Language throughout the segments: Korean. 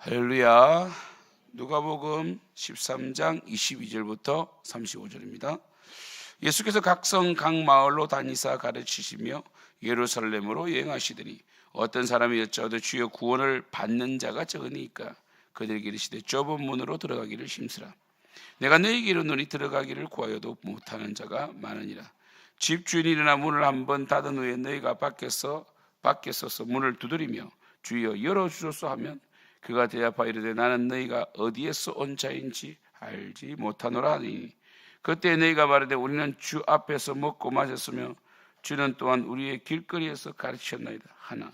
할렐루야. 누가복음 13장 22절부터 35절입니다. 예수께서 각성 각 마을로 다니사 가르치시며 예루살렘으로 여행하시더니 어떤 사람이 여짜오되 주여 구원을 받는 자가 적으니까 그들에게 이르시되 좁은 문으로 들어가기를 힘쓰라. 내가 너희에게 이르노니 들어가기를 구하여도 못하는 자가 많으니라. 집주인이 일어나 문을 한번 닫은 후에 너희가 밖에 서서 문을 두드리며 주여 열어주소서 하면 그가 대답하여 이르되 나는 너희가 어디에서 온 자인지 알지 못하노라 하니 그때 너희가 말하되 우리는 주 앞에서 먹고 마셨으며 주는 또한 우리의 길거리에서 가르치셨나이다 하나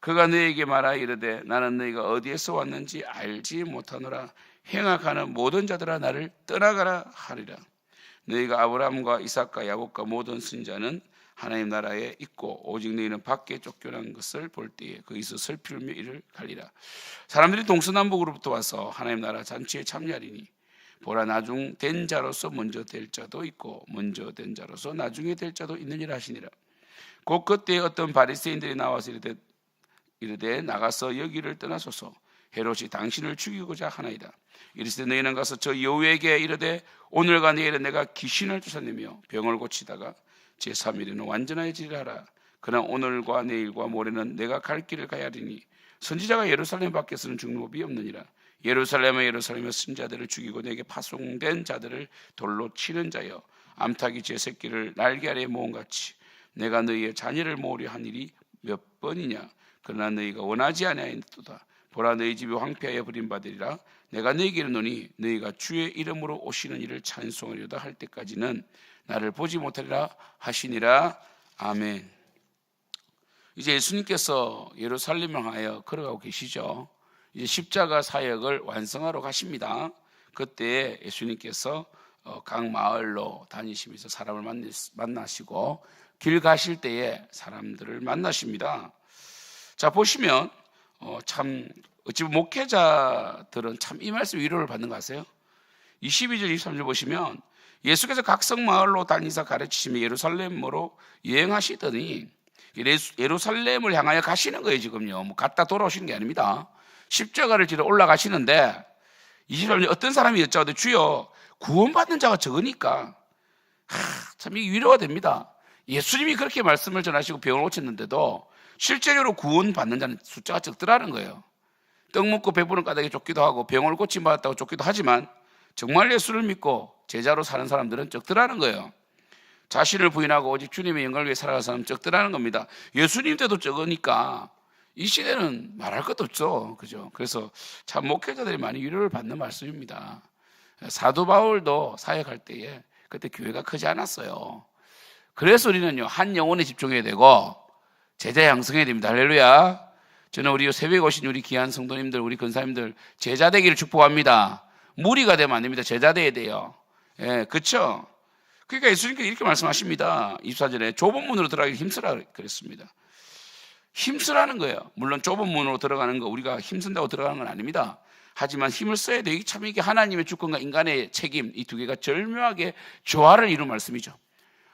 그가 너희에게 말하여 이르되 나는 너희가 어디에서 왔는지 알지 못하노라. 행악하는 모든 자들아 나를 떠나가라 하리라. 너희가 아브라함과 이삭과 야곱과 모든 선지자는 하나님 나라에 있고 오직 너희는 밖에 쫓겨난 것을 볼 때에 거기서 슬피 울며 이를 갈리라. 사람들이 동서남북으로부터 와서 하나님 나라 잔치에 참여하리니 보라 나중된 자로서 먼저 될 자도 있고 먼저 된 자로서 나중에 될 자도 있느니라 하시니라. 곧 그때 어떤 바리새인들이 나와서 이르되 나가서 여기를 떠나소서 헤롯이 당신을 죽이고자 하나이다. 이르시되 너희는 가서 저 여우에게 이르되 오늘과 내일은 내가 귀신을 쫓아내며 병을 고치다가 제3일에는 완전해지리라 하라. 그러나 오늘과 내일과 모레는 내가 갈 길을 가야 하리니 선지자가 예루살렘 밖에서는 죽는 법이 없느니라. 예루살렘에 선지자들을 죽이고 내게 파송된 자들을 돌로 치는 자여 암탉이 제 새끼를 날개 아래에 모음같이 내가 너희의 자녀를 모으려 한 일이 몇 번이냐. 그러나 너희가 원하지 아니하였도다. 보라 너희 집이 황폐하여 버림받으리라. 내가 너희에게 이르노니 너희가 주의 이름으로 오시는 이를 찬송하려다 할 때까지는 나를 보지 못하리라 하시니라. 아멘. 이제 예수님께서 예루살렘을 향하여 걸어가고 계시죠. 이제 십자가 사역을 완성하러 가십니다. 그때 예수님께서 각 마을로 다니시면서 사람을 만나시고 길 가실 때에 사람들을 만나십니다. 자 보시면 참 어찌 보면 목회자들은 참 이 말씀 위로를 받는 거 아세요? 22절 23절 보시면 예수께서 각성 마을로 다니사 가르치시며 예루살렘으로 여행하시더니 예루살렘을 향하여 가시는 거예요. 지금요 뭐 갔다 돌아오시는 게 아닙니다. 십자가를 지러 올라가시는데 23절 어떤 사람이 여짜오되 주여 구원받는 자가 적으니까 참 이게 위로가 됩니다. 예수님이 그렇게 말씀을 전하시고 병을 고쳤는데도 실제로 구원받는 자는 숫자가 적더라는 거예요. 떡 먹고 배부른 까닭에 쫓기도 하고 병을 고침받았다고 쫓기도 하지만 정말 예수를 믿고 제자로 사는 사람들은 적더라는 거예요. 자신을 부인하고 오직 주님의 영광을 위해 살아가는 사람은 적더라는 겁니다. 예수님 때도 적으니까 이 시대는 말할 것도 없죠. 그죠? 그래서 참 목회자들이 많이 위로를 받는 말씀입니다. 사도 바울도 사역할 때에 그때 교회가 크지 않았어요. 그래서 우리는요 한 영혼에 집중해야 되고 제자 양성해야 됩니다. 할렐루야. 저는 우리 새벽에 오신 우리 귀한 성도님들, 우리 근사님들 제자 되기를 축복합니다. 무리가 되면 안 됩니다. 제자 돼야 돼요. 예, 그렇죠? 그러니까 예수님께서 이렇게 말씀하십니다. 24절에 좁은 문으로 들어가기 힘쓰라 그랬습니다. 힘쓰라는 거예요. 물론 좁은 문으로 들어가는 거 우리가 힘쓴다고 들어가는 건 아닙니다. 하지만 힘을 써야 돼요. 참 이게 하나님의 주권과 인간의 책임 이 두 개가 절묘하게 조화를 이룬 말씀이죠.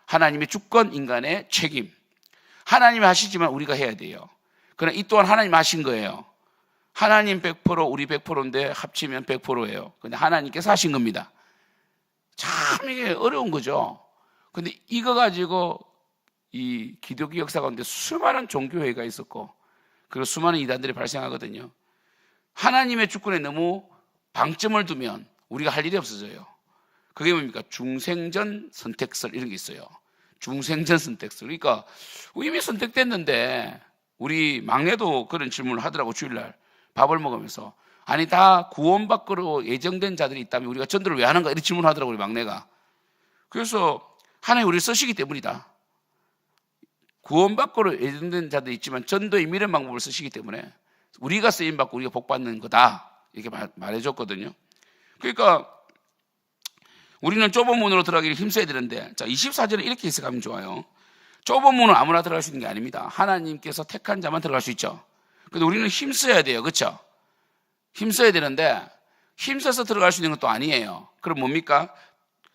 하나님의 주권, 인간의 책임. 하나님이 하시지만 우리가 해야 돼요. 그러나 이 또한 하나님 하신 거예요. 하나님 100% 우리 100%인데 합치면 100%예요. 근데 하나님께서 하신 겁니다. 참 이게 어려운 거죠. 근데 이거 가지고 이 기독교 역사 가운데 수많은 종교회의가 있었고 그리고 수많은 이단들이 발생하거든요. 하나님의 주권에 너무 방점을 두면 우리가 할 일이 없어져요. 그게 뭡니까? 중생전 선택설 이런 게 있어요. 중생전 선택설. 그러니까 이미 선택됐는데 우리 막내도 그런 질문을 하더라고. 주일날 밥을 먹으면서 아니 다 구원받기로 예정된 자들이 있다면 우리가 전도를 왜 하는가 이런 질문을 하더라고 우리 막내가. 그래서 하나님 우리를 쓰시기 때문이다. 구원받기로 예정된 자들이 있지만 전도의 미련 방법을 쓰시기 때문에 우리가 쓰임받고 우리가 복받는 거다 이렇게 말해줬거든요. 그러니까 우리는 좁은 문으로 들어가기를 힘써야 되는데 자 24절에 이렇게 해석하면 좋아요. 좁은 문은 아무나 들어갈 수 있는 게 아닙니다. 하나님께서 택한 자만 들어갈 수 있죠. 근데 우리는 힘써야 돼요. 그렇죠? 힘써야 되는데 힘써서 들어갈 수 있는 것도 아니에요. 그럼 뭡니까?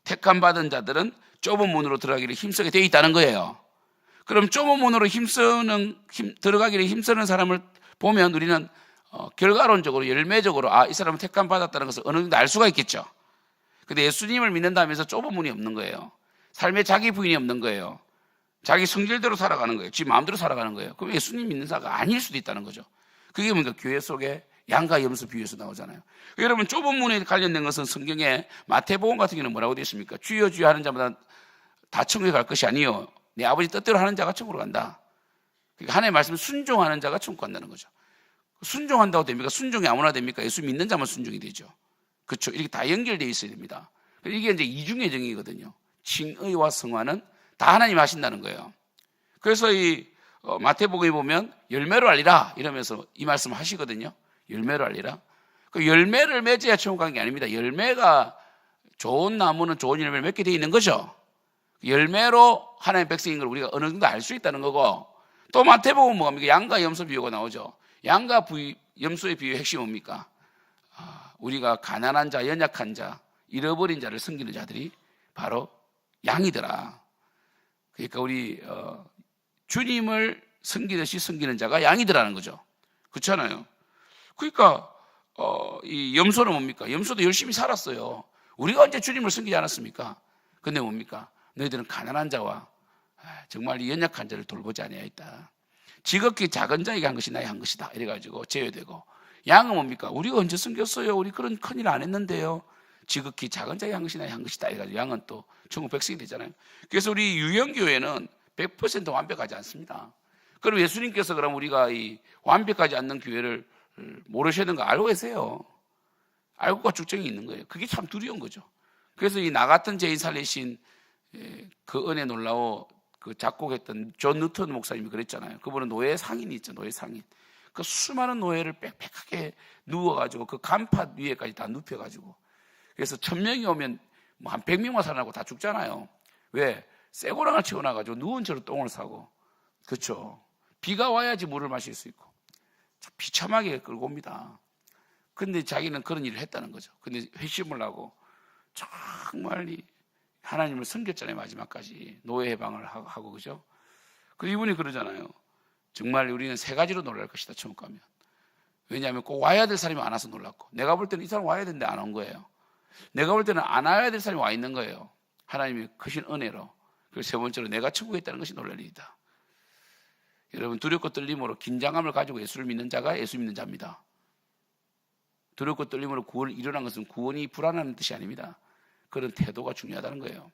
택함 받은 자들은 좁은 문으로 들어가기를 힘쓰게 되어 있다는 거예요. 그럼 좁은 문으로 들어가기를 힘쓰는 사람을 보면 우리는 결과론적으로 열매적으로 이 사람은 택함 받았다는 것을 어느 정도 알 수가 있겠죠. 근데 예수님을 믿는다면서 좁은 문이 없는 거예요. 삶에 자기 부인이 없는 거예요. 자기 성질대로 살아가는 거예요. 지 마음대로 살아가는 거예요. 그럼 예수님 믿는 자가 아닐 수도 있다는 거죠. 그게 뭔가 교회 속에 양과 염소 비유에서 나오잖아요. 여러분, 좁은 문에 관련된 것은 성경에 마태복음 같은 경우는 뭐라고 되어 있습니까? 주여 주여 하는 자마다 다 천국에 갈 것이 아니요 내 아버지 뜻대로 하는 자가 천국으로 간다. 그러니까 하나님의 말씀을 순종하는 자가 천국 간다는 거죠. 순종한다고 됩니까? 순종이 아무나 됩니까? 예수 믿는 자만 순종이 되죠. 그렇죠. 이렇게 다 연결되어 있어야 됩니다. 이게 이제 이중의 정의거든요. 칭의와 성화는 다 하나님 하신다는 거예요. 그래서 이 마태복음에 보면 열매로 알리라 이러면서 이 말씀 하시거든요. 열매로 알리라. 그 열매를 맺어야 천국 가는 게 아닙니다. 열매가 좋은 나무는 좋은 열매를 맺게 되어 있는 거죠. 열매로 하나님의 백성인 걸 우리가 어느 정도 알 수 있다는 거고, 또 마태복음 뭡니까? 양과 염소 비유가 나오죠. 양과 염소의 비유의 핵심이 뭡니까? 우리가 가난한 자, 연약한 자, 잃어버린 자를 섬기는 자들이 바로 양이더라. 그러니까 우리 주님을 섬기듯이 섬기는 자가 양이더라는 거죠. 그렇잖아요. 그러니까 이 염소는 뭡니까? 염소도 열심히 살았어요. 우리가 언제 주님을 섬기지 않았습니까? 근데 뭡니까? 너희들은 가난한 자와 정말 이 연약한 자를 돌보지 아니하였다. 지극히 작은 자에게 한 것이 나의 한 것이다. 이래가지고 제외되고, 양은 뭡니까? 우리가 언제 섬겼어요? 우리 그런 큰일 안 했는데요. 지극히 작은 자에게 한 것이 나의 한 것이다. 이래가지고 양은 또 천국 백성이 되잖아요. 그래서 우리 유형교회는 100% 완벽하지 않습니다. 그럼 예수님께서 그럼 우리가 이 완벽하지 않는 교회를 모르시는 거 알고 계세요. 알고가 축적이 있는 거예요. 그게 참 두려운 거죠. 그래서 이 나 같은 죄인 살리신 그 은혜 놀라워 그 작곡했던 존 누턴 목사님이 그랬잖아요. 그분은 노예 상인이 있죠. 노예 상인. 그 수많은 노예를 빽빽하게 누워가지고 그 간판 위에까지 다 눕혀가지고, 그래서 1000명이 오면 뭐 한 100명만 살아나고 다 죽잖아요. 왜? 쇠고랑을 채워놔가지고 누운 채로 똥을 싸고, 그렇죠. 비가 와야지 물을 마실 수 있고 비참하게 끌고 옵니다. 근데 자기는 그런 일을 했다는 거죠. 근데 회심을 하고 정말 하나님을 섬겼잖아요. 마지막까지 노예 해방을 하고, 그죠? 그리고 이분이 그러잖아요. 정말 우리는 3가지로 놀랄 것이다, 천국 가면. 왜냐하면 꼭 와야 될 사람이 안 와서 놀랐고, 내가 볼 때는 이 사람 와야 되는데 안 온 거예요. 내가 볼 때는 안 와야 될 사람이 와 있는 거예요. 하나님의 크신 은혜로. 그리고 3번째로 내가 천국에 있다는 것이 놀랄 일이다. 여러분, 두렵고 떨림으로 긴장감을 가지고 예수를 믿는 자가 예수 믿는 자입니다. 두렵고 떨림으로 구원을 일어난 것은 구원이 불안하는 뜻이 아닙니다. 그런 태도가 중요하다는 거예요.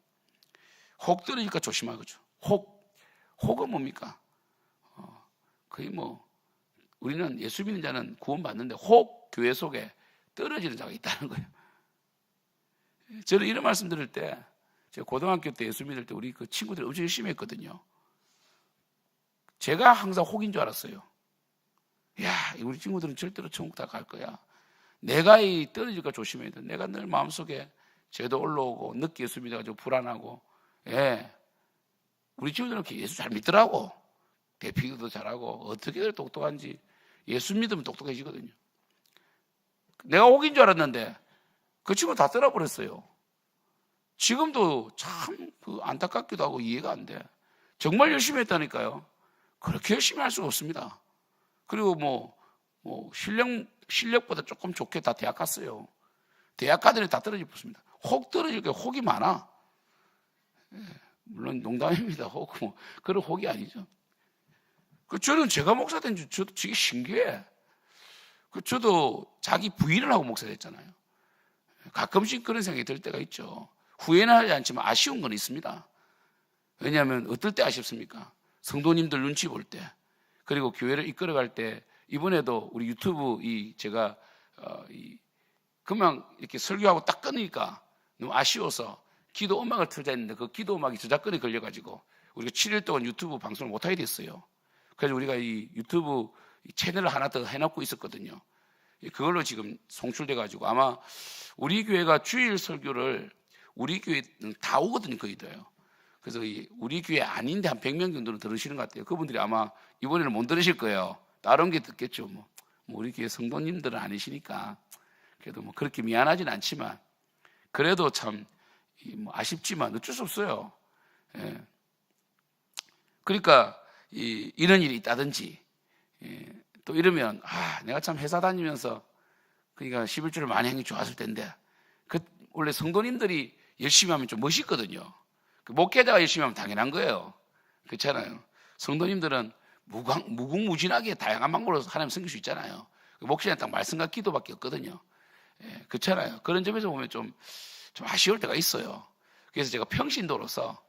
혹 떨어질까 조심하죠. 혹은 뭡니까? 거의 우리는 예수 믿는 자는 구원받는데 혹 교회 속에 떨어지는 자가 있다는 거예요. 저는 이런 말씀 들을 때, 제가 고등학교 때 예수 믿을 때 우리 그 친구들이 엄청 열심히 했거든요. 제가 항상 혹인 줄 알았어요. 야, 우리 친구들은 절대로 천국 다 갈 거야. 내가 떨어질까 조심해야 돼. 내가 늘 마음속에 죄도 올라오고 늦게 예수 믿어가지고 불안하고, 우리 친구들은 예수 잘 믿더라고. 대피기도 잘하고 어떻게 똑똑한지. 예수 믿으면 똑똑해지거든요. 내가 혹인 줄 알았는데 그 친구 다 떠나버렸어요. 지금도 참 안타깝기도 하고 이해가 안 돼. 정말 열심히 했다니까요. 그렇게 열심히 할 수가 없습니다. 그리고 실력보다 조금 좋게 다 대학 갔어요. 대학 가더니 다 떨어져 붙습니다. 혹 떨어질 게 혹이 많아. 물론 농담입니다. 그런 혹이 아니죠. 저는 제가 목사 된 줄 저도 되게 신기해. 저도 자기 부인을 하고 목사 됐잖아요. 가끔씩 그런 생각이 들 때가 있죠. 후회는 하지 않지만 아쉬운 건 있습니다. 왜냐하면 어떨 때 아쉽습니까? 성도님들 눈치 볼 때, 그리고 교회를 이끌어갈 때. 이번에도 우리 유튜브 제가 그냥 이렇게 설교하고 딱 끊으니까 너무 아쉬워서 기도 음악을 틀자 했는데 그 기도 음악이 저작권에 걸려가지고 우리가 7일 동안 유튜브 방송을 못하게 됐어요. 그래서 우리가 이 유튜브 채널을 하나 더 해놓고 있었거든요. 그걸로 지금 송출돼가지고 아마 우리 교회가 주일 설교를 우리 교회는 다 오거든요. 거의 다요. 그래서 우리 교회 아닌데 한 100명 정도는 들으시는 것 같아요. 그분들이 아마 이번에는 못 들으실 거예요. 다른 게 듣겠죠. 우리 교회 성도님들은 아니시니까. 그래도 그렇게 미안하진 않지만, 그래도 참 아쉽지만 어쩔 수 없어요. 그러니까 이런 일이 있다든지, 또 이러면 내가 참 회사 다니면서 그러니까 11조를 많이 하는 게 좋았을 텐데 원래 성도님들이 열심히 하면 좀 멋있거든요. 목회자가 열심히 하면 당연한 거예요. 그렇잖아요. 성도님들은 무궁무진하게 다양한 방법으로 하나님 섬길 수 있잖아요. 목회자는 딱 말씀과 기도밖에 없거든요. 예, 그렇잖아요. 그런 점에서 보면 좀 아쉬울 때가 있어요. 그래서 제가 평신도로서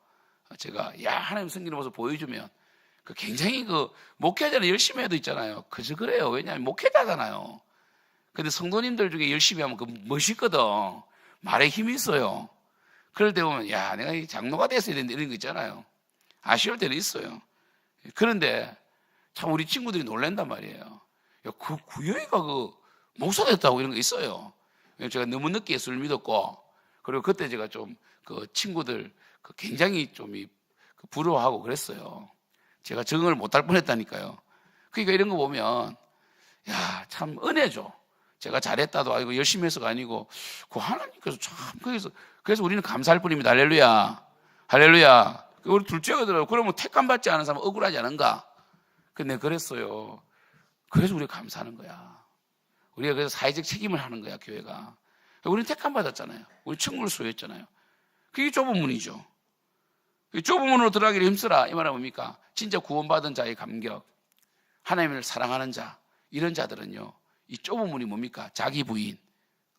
제가 하나님 섬기는 모습 보여주면 굉장히 목회자는 열심히 해도 있잖아요. 그저 그래요. 왜냐하면 목회자잖아요. 근데 성도님들 중에 열심히 하면 멋있거든. 말에 힘이 있어요. 그럴 때 보면 내가 이 장로가 됐어야 되는데 이런 거 있잖아요. 아쉬울 때는 있어요. 그런데 참 우리 친구들이 놀란단 말이에요. 그 구여이가 목사 됐다고 이런 거 있어요. 제가 너무 늦게 예수를 믿었고, 그리고 그때 제가 좀 친구들 굉장히 좀 부러워하고 그랬어요. 제가 적응을 못할 뻔했다니까요. 그러니까 이런 거 보면 참 은혜죠. 제가 잘했다도 아니고 열심히 해서가 아니고 그 하나님께서 참 그래서 우리는 감사할 뿐입니다. 할렐루야, 할렐루야. 우리 둘째가 들어요. 그러면 택감 받지 않은 사람은 억울하지 않은가? 근데 그랬어요. 그래서 우리가 감사하는 거야. 우리가 그래서 사회적 책임을 하는 거야, 교회가. 우리는 택감 받았잖아요. 우리 천국을 소유했잖아요. 그게 좁은 문이죠. 좁은 문으로 들어가기를 힘쓰라. 이 말은 뭡니까? 진짜 구원받은 자의 감격, 하나님을 사랑하는 자, 이런 자들은요, 이 좁은 문이 뭡니까? 자기 부인,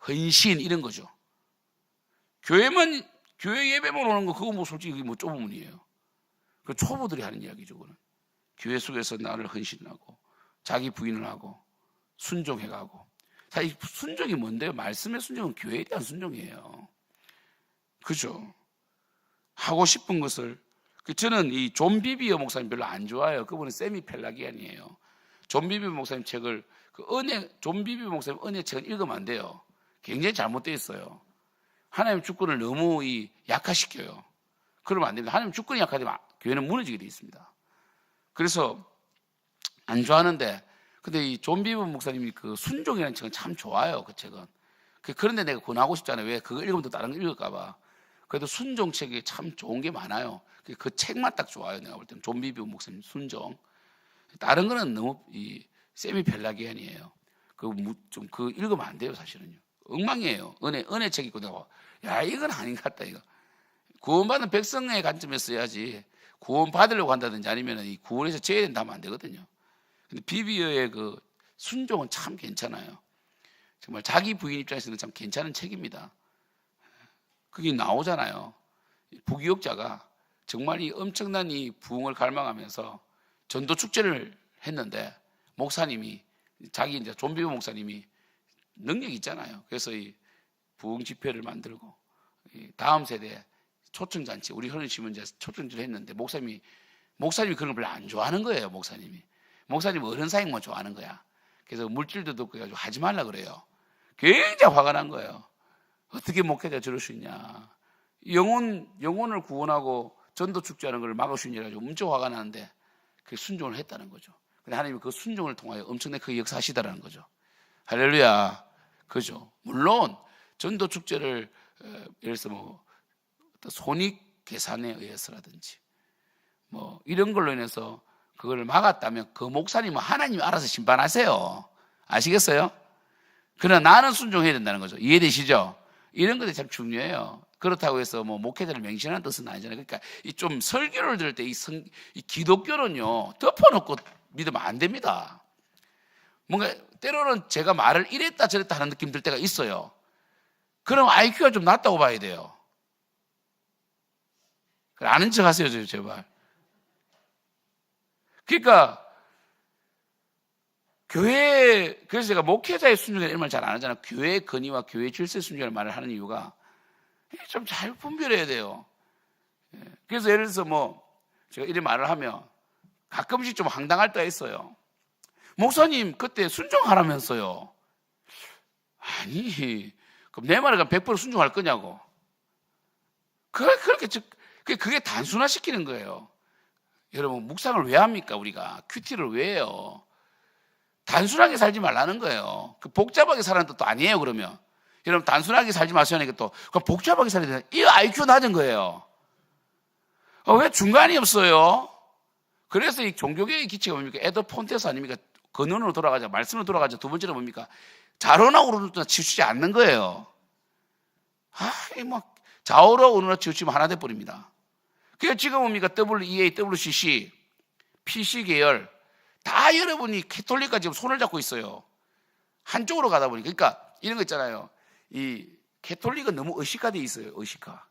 헌신, 이런 거죠. 교회 예배만 오는 거, 그거 솔직히 좁은 문이에요. 그 초보들이 하는 이야기죠, 그거는. 교회 속에서 나를 헌신하고, 자기 부인을 하고, 순종해가고. 사실 순종이 뭔데요? 말씀의 순종은 교회에 대한 순종이에요. 그죠? 하고 싶은 것을. 저는 이 존 비비어 목사님 별로 안 좋아해요. 그분은 세미 펠라기안이에요. 존 비비어 목사님 책을 존 비비어 목사님 은혜 책을 읽으면 안 돼요. 굉장히 잘못되어 있어요. 하나님 주권을 너무 약화시켜요. 그러면 안 됩니다. 하나님 주권이 약화되면 교회는 무너지게 되어 있습니다. 그래서 안 좋아하는데, 근데 이 존 비비어 목사님이 순종이라는 책은 참 좋아요. 그 책은. 그런데 내가 권하고 싶잖아요. 왜? 그거 읽으면 또 다른 거 읽을까봐. 그래도 순종 책이 참 좋은 게 많아요. 그 책만 딱 좋아요. 내가 볼 때는 존 비비어 목사님 순종. 다른 거는 너무 세미 펠라기안이에요. 읽으면 안 돼요, 사실은요. 엉망이에요. 은혜 책 있고 내가 이건 아닌 것 같다, 이거. 구원받은 백성의 관점에서 써야지. 구원 받으려고 한다든지 아니면 이 구원에서 죄야 된다 하면 안 되거든요. 근데 비비어의 순종은 참 괜찮아요. 정말 자기 부인 입장에서는 참 괜찮은 책입니다. 그게 나오잖아요. 부교역자가 정말 엄청난 부흥을 갈망하면서 전도 축제를 했는데, 목사님이 자기 존 비비어 목사님이 능력이 있잖아요. 그래서 부흥 집회를 만들고 다음 세대 초청잔치, 우리 흐른심은 이제 초청지를 했는데, 목사님이 그런 걸 별로 안 좋아하는 거예요. 목사님 어른 사역만 좋아하는 거야. 그래서 물질도 듣고 해가지고 하지 말라 그래요. 굉장히 화가 난 거예요. 어떻게 목회자 저럴 수 있냐. 영혼을 구원하고 전도 축제하는 걸 막을 수 있냐 가지고 엄청 화가 나는데, 그 순종을 했다는 거죠. 근데 하나님이 그 순종을 통하여 엄청나게 그 역사하시다라는 거죠. 할렐루야. 그죠. 물론 전도 축제를 예를 들어서 손익 계산에 의해서라든지 이런 걸로 인해서 그걸 막았다면 그 목사님은 하나님이 알아서 심판하세요. 아시겠어요? 그러나 나는 순종해야 된다는 거죠. 이해되시죠? 이런 것들이 참 중요해요. 그렇다고 해서 목회자를 맹신하는 뜻은 아니잖아요. 그러니까 좀 설교를 들을 때 이 기독교는요, 덮어놓고 믿으면 안 됩니다. 뭔가 때로는 제가 말을 이랬다 저랬다 하는 느낌 들 때가 있어요. 그럼 IQ가 좀 낮다고 봐야 돼요. 아는 척 하세요, 제발. 그러니까 그래서 제가 목회자의 순종이라는 말 잘 안 하잖아요. 교회의 건의와 교회의 질서의 순종이라는 말을 하는 이유가 좀 잘 분별해야 돼요. 그래서 예를 들어서 제가 이런 말을 하면 가끔씩 좀 황당할 때가 있어요. 목사님 그때 순종하라면서요. 아니, 그럼 내 말을 100% 순종할 거냐고. 그게 단순화시키는 거예요. 여러분, 묵상을 왜 합니까? 우리가 큐티를 왜 해요? 단순하게 살지 말라는 거예요. 복잡하게 살라는 뜻도 아니에요. 그러면 여러분, 단순하게 살지 마세요. 또 복잡하게 살아야 되나? 이 IQ 낮은 거예요. 왜 중간이 없어요? 그래서 이 종교계의 기치가 뭡니까? 에더 폰테스 아닙니까? 근원으로 돌아가자, 말씀으로 돌아가자. 두 번째는 뭡니까? 좌로나 치우치지 않는 거예요. 좌우로 우로나 치우치면 하나 돼버립니다. 그래서 지금 뭡니까? WEA, WCC, PC 계열 다 여러분이 캐톨릭과 지금 손을 잡고 있어요. 한쪽으로 가다 보니까. 그러니까 이런 거 있잖아요. 이 캐톨릭은 너무 의식화되어 있어요. 의식화.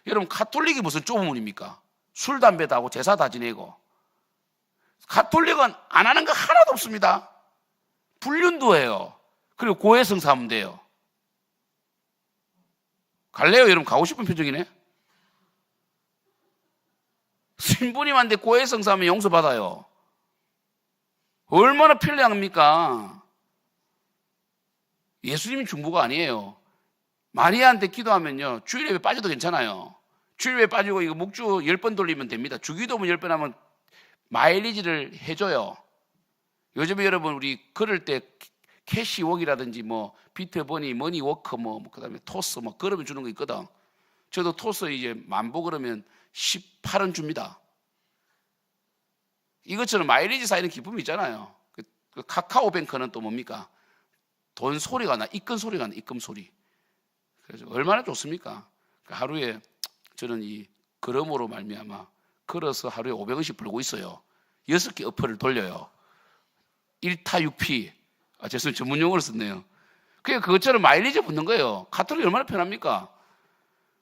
여러분 카톨릭이 무슨 좁은 문입니까? 술, 담배 다 하고 제사 다 지내고. 카톨릭은 안 하는 거 하나도 없습니다. 불륜도 해요. 그리고 고해성사 하면 돼요. 갈래요? 여러분 가고 싶은 표정이네. 신부님한테 고해성사 하면 용서받아요. 얼마나 편리합니까? 예수님이 중보가 아니에요. 마리아한테 기도하면요 주일 예배 빠져도 괜찮아요. 주일 예배 빠지고 이거 묵주 10번 돌리면 됩니다. 주기도문 10번 하면 마일리지를 해줘요. 요즘에 여러분 우리 걸을 때 캐시웍이라든지 뭐 비트버니, 머니워커 그다음에 토스 걸으면 주는 거 있거든. 저도 토스 이제 만보 그러면 18원 줍니다. 이것처럼 마일리지 쌓이는 기쁨이 있잖아요. 그 카카오뱅크는 또 뭡니까? 돈 소리가 나, 입금 소리가 나, 입금 소리. 그래서 얼마나 좋습니까? 하루에 저는 이 걸음으로 말미암아 걸어서 하루에 500원씩 벌고 있어요. 6개 어플을 돌려요. 1타 6피. 죄송해요. 전문 용어를 썼네요. 그러니까 그것처럼 마일리지 붙는 거예요. 카톨릭이 얼마나 편합니까?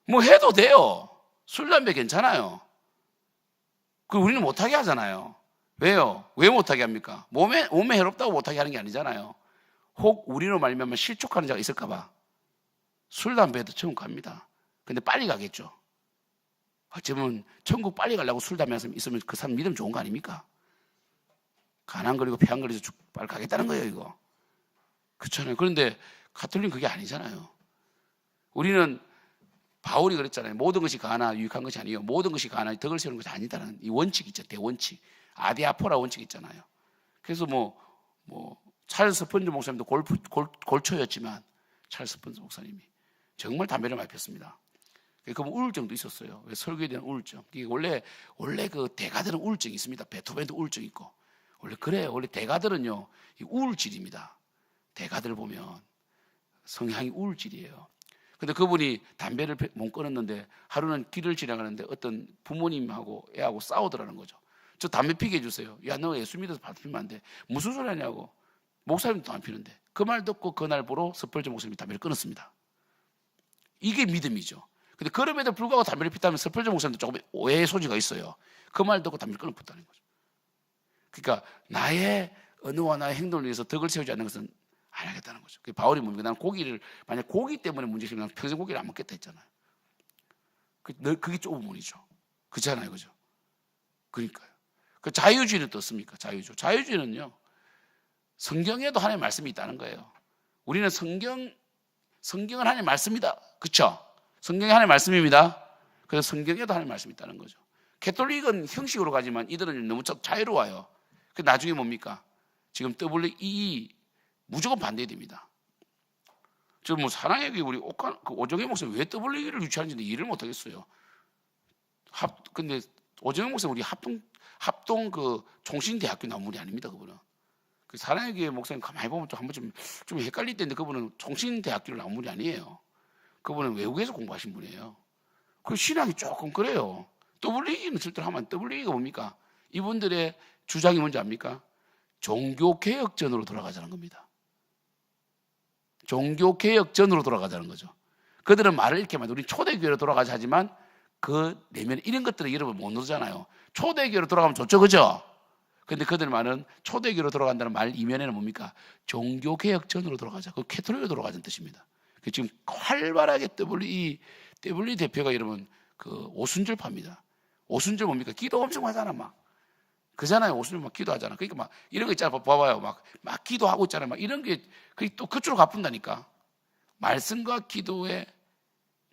뭐 해도 돼요. 술, 담배 괜찮아요. 그리고 우리는 못하게 하잖아요. 왜요? 왜 못하게 합니까? 몸에 해롭다고 못하게 하는 게 아니잖아요. 혹 우리로 말미암아 실족하는 자가 있을까 봐. 술, 담배도 천국 갑니다. 근데 빨리 가겠죠. 어쩌면 천국 빨리 가려고 술, 담배 있으면 그 사람 믿음 좋은 거 아닙니까? 가난 거리고 폐안 거리서 빨리 가겠다는 거예요, 이거. 그렇잖아요. 그런데 가톨릭은 그게 아니잖아요. 우리는 바울이 그랬잖아요. 모든 것이 가나 유익한 것이 아니에요. 모든 것이 가나 덕을 세우는 것이 아니다라는 이 원칙 있죠. 대원칙. 아디아포라 원칙 있잖아요. 그래서 찰스 스펀저 목사님도 골초였지만 찰스 스펀저 목사님이 정말 담배를 많이 폈습니다. 그 우울증도 있었어요. 설교에 대한 우울증. 원래 그 대가들은 우울증이 있습니다. 베토벤도 우울증 있고. 원래 그래요. 원래 대가들은요 이 우울질입니다. 대가들 보면 성향이 우울질이에요. 근데 그분이 담배를 못 끊었는데 하루는 길을 지나가는데 어떤 부모님하고 애하고 싸우더라는 거죠. 저 담배 피게 해주세요. 야, 너 예수 믿어서 담배 피면 안 돼. 무슨 소리 하냐고. 목사님도 안 피는데. 그 말 듣고 그날 보러 스펄저 목사님이 담배를 끊었습니다. 이게 믿음이죠. 근데 그럼에도 불구하고 담배를 피다면 스펄저 목사님도 조금 오해의 소지가 있어요. 그 말 듣고 담배를 끊었다는 거죠. 그러니까 나의 언어와 나의 행동을 위해서 덕을 세우지 않는 것은 안 하겠다는 거죠. 바울이 뭡니까? 나는 만약 고기 때문에 문제시면 평생 고기를 안 먹겠다 했잖아요. 그게 좁은 문이죠. 그렇잖아요. 그죠? 그러니까요. 그 자유주의는 또 어떻습니까? 자유주의는요, 성경에도 하나님의 말씀이 있다는 거예요. 우리는 성경은 하나님의 말씀이다. 그렇죠? 성경이 하나님의 말씀입니다. 그래서 성경에도 하나님의 말씀이 있다는 거죠. 캐톨릭은 형식으로 가지만 이들은 너무 자유로워요. 그 나중에 뭡니까? 지금 WEE 무조건 반대됩니다. 저 사랑의 교회 우리 오정혜 목사님 왜 WE를 유치하는지 이해를 못 하겠어요. 근데 오정혜 목사님 우리 합동 그 총신대학교 나온 분이 아닙니다. 그분은. 그 사랑의 교회 목사님 가만히 보면 좀 헷갈릴 텐데 그분은 총신대학교를 나온 분이 아니에요. 그분은 외국에서 공부하신 분이에요. 그 신앙이 조금 그래요. WE는 절대로 하면 WE가 뭡니까? 이분들의 주장이 뭔지 압니까? 종교개혁전으로 돌아가자는 겁니다. 종교개혁전으로 돌아가자는 거죠. 그들은 말을 이렇게 말해요. 우리 초대교회로 돌아가자 하지만 그 내면에 이런 것들을 여러분 못 누르잖아요. 초대교회로 돌아가면 좋죠, 그죠? 근데 그들 말은 초대교회로 돌아간다는 말 이면에는 뭡니까? 종교개혁전으로 돌아가자. 그 캐톨릭으로 돌아가자는 뜻입니다. 지금 활발하게 WE 대표가 여러분 그 오순절파입니다. 오순절 뭡니까? 기도 엄청 하잖아, 막. 그잖아요. 오순절 막 기도하잖아. 그러니까 막 이런 거 있잖아. 봐봐요. 막 기도하고 있잖아요. 막 이런 게 또 그쪽으로 갚는다니까. 말씀과 기도의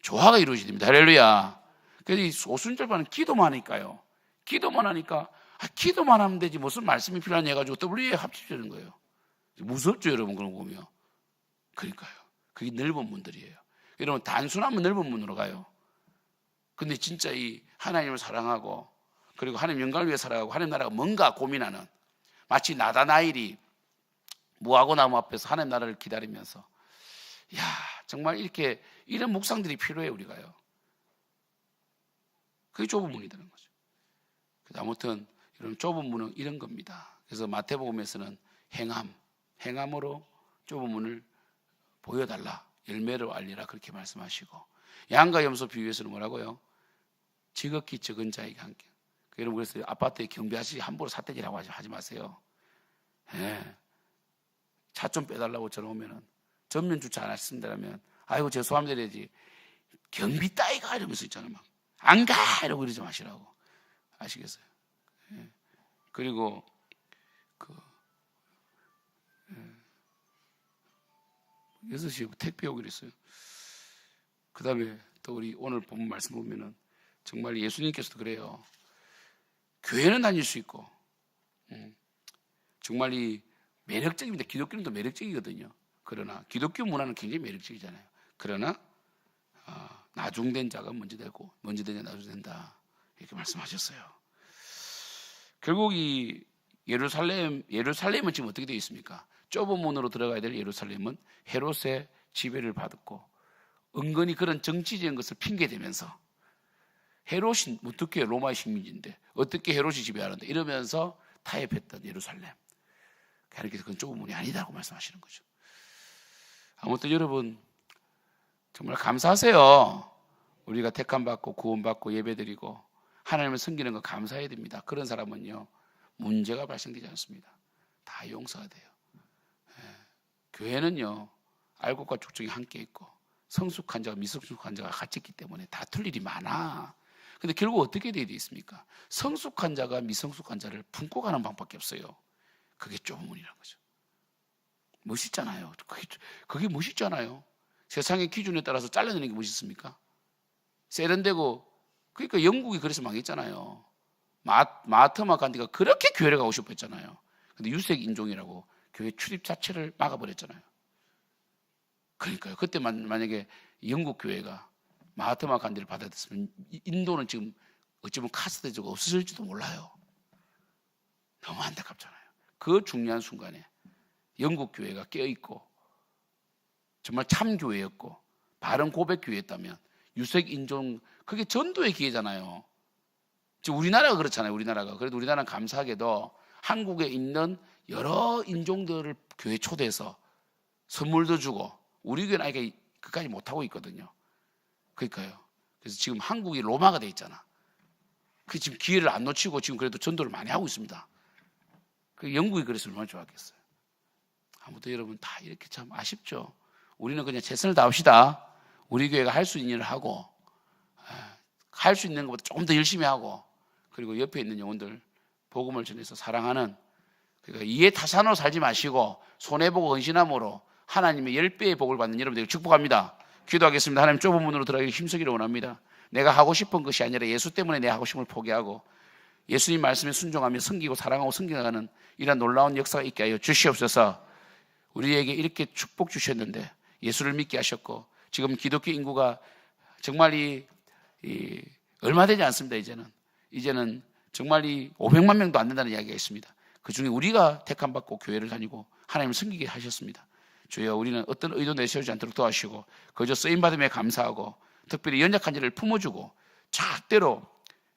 조화가 이루어져야 됩니다. 할렐루야. 그래서 오순절파는 기도만 하니까요. 기도만 하면 되지 무슨 말씀이 필요하냐 해가지고 WE에 합치려는 거예요. 무섭죠, 여러분, 그런 거 보면. 그러니까요. 그게 넓은 문들이에요. 여러분, 단순하면 넓은 문으로 가요. 근데 진짜 이 하나님을 사랑하고 그리고 하나님 영광을 위해 살아가고 하나님 나라가 뭔가 고민하는 마치 나다나엘이 무화과 나무 앞에서 하나님 나라를 기다리면서, 야, 정말 이렇게 이런 묵상들이 필요해 우리가요. 그게 좁은 문이 되는 거죠. 아무튼 이런 좁은 문은 이런 겁니다. 그래서 마태복음에서는 행함으로 좁은 문을 보여달라, 열매를 알리라 그렇게 말씀하시고, 양과 염소 비유에서는 뭐라고요? 지극히 적은 자에게 함께. 여러분, 그래서 아파트에 경비하시 함부로 삿대질하고 하지 마세요. 예. 차 좀 빼달라고 전화오면은 전면 주차 안 하신다면 아이고 죄송합니다 이래야지, 경비 따위가 이러면서 있잖아요. 막 안 가 이러고 이러지 마시라고. 아시겠어요? 예. 그리고 6시에 택배 오기로 했어요. 그 다음에 또 우리 오늘 본 말씀 보면은 정말 예수님께서도 그래요. 교회는 다닐 수 있고, 정말 이 매력적입니다. 기독교는 또 매력적이거든요. 그러나 기독교 문화는 굉장히 매력적이잖아요. 그러나 나중된 자가 먼저 되고 먼저 되냐 나중된다 이렇게 말씀하셨어요. 결국 이 예루살렘은 지금 어떻게 되어 있습니까? 좁은 문으로 들어가야 될 예루살렘은 헤롯의 지배를 받았고, 은근히 그런 정치적인 것을 핑계대면서, 헤롯이 어떻게 로마의 식민지인데 어떻게 헤롯이 지배하는데 이러면서 타협했던 예루살렘, 하나님께서 그건 좁은 문이 아니다고 말씀하시는 거죠. 아무튼 여러분 정말 감사하세요. 우리가 택함받고 구원받고 예배드리고 하나님을 섬기는 거 감사해야 됩니다. 그런 사람은요 문제가 발생되지 않습니다. 다 용서가 돼요. 교회는요 알곡과 죽정이 함께 있고 성숙한 자와 미성숙한 자가 같이 있기 때문에 다툴 일이 많아. 근데 결국 어떻게 되어 있습니까? 성숙한 자가 미성숙한 자를 품고 가는 방법밖에 없어요. 그게 좁은 문이라는 거죠. 멋있잖아요. 그게 멋있잖아요. 세상의 기준에 따라서 잘라내는 게 멋있습니까? 세련되고, 그러니까 영국이 그래서 망했잖아요. 마하트마 간디가 그렇게 교회를 가고 싶어 했잖아요. 근데 유색 인종이라고 교회 출입 자체를 막아버렸잖아요. 그러니까요. 그때 만약에 영국 교회가 마하트마 간디를 받아들였으면 인도는 지금 어찌 보면 카스트되고 없어질지도 몰라요. 너무 안타깝잖아요. 그 중요한 순간에 영국 교회가 깨어있고 정말 참 교회였고 바른 고백 교회였다면 유색 인종, 그게 전도의 기회잖아요. 지금 우리나라가 그렇잖아요. 우리나라가. 그래도 우리나라는 감사하게도 한국에 있는 여러 인종들을 교회 초대해서 선물도 주고, 우리 교회는 아직 그까지 못하고 있거든요. 그러니까요. 그래서 지금 한국이 로마가 돼 있잖아. 그 지금 기회를 안 놓치고 지금 그래도 전도를 많이 하고 있습니다. 그 영국이 그래서 얼마나 좋았겠어요. 아무튼 여러분 다 이렇게 참 아쉽죠. 우리는 그냥 최선을 다합시다. 우리 교회가 할 수 있는 일을 하고, 할 수 있는 것보다 조금 더 열심히 하고, 그리고 옆에 있는 영혼들 복음을 전해서 사랑하는, 그러니까 이해타산으로 살지 마시고 손해보고 헌신함으로 하나님의 10배의 복을 받는 여러분들에게 축복합니다. 기도하겠습니다. 하나님 좁은 문으로 들어가기 힘쓰기를 원합니다. 내가 하고 싶은 것이 아니라 예수 때문에 내 하고 싶은 걸 포기하고 예수님 말씀에 순종하며 섬기고 사랑하고 섬겨가는 이런 놀라운 역사가 있게 하여 주시옵소서. 우리에게 이렇게 축복 주셨는데 예수를 믿게 하셨고, 지금 기독교 인구가 정말 얼마 되지 않습니다. 이제는 정말 500만 명도 안 된다는 이야기가 있습니다. 그 중에 우리가 택함받고 교회를 다니고 하나님을 섬기게 하셨습니다. 주여, 우리는 어떤 의도 내세우지 않도록 도와주시고 그저 쓰임받음에 감사하고 특별히 연약한 자를 품어주고, 절대로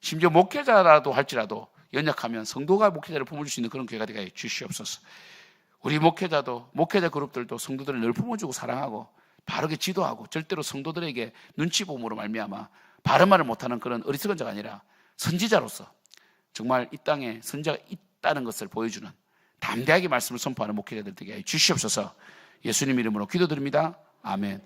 심지어 목회자라도 할지라도 연약하면 성도가 목회자를 품어줄 수 있는 그런 교회가 되게 해 주시옵소서. 우리 목회자 그룹들도 성도들을 늘 품어주고 사랑하고 바르게 지도하고, 절대로 성도들에게 눈치 보므로 말미암아 바른 말을 못하는 그런 어리석은 자가 아니라 선지자로서 정말 이 땅에 선지자가 있다는 것을 보여주는 담대하게 말씀을 선포하는 목회자들 되게 해 주시옵소서. 예수님 이름으로 기도드립니다. 아멘.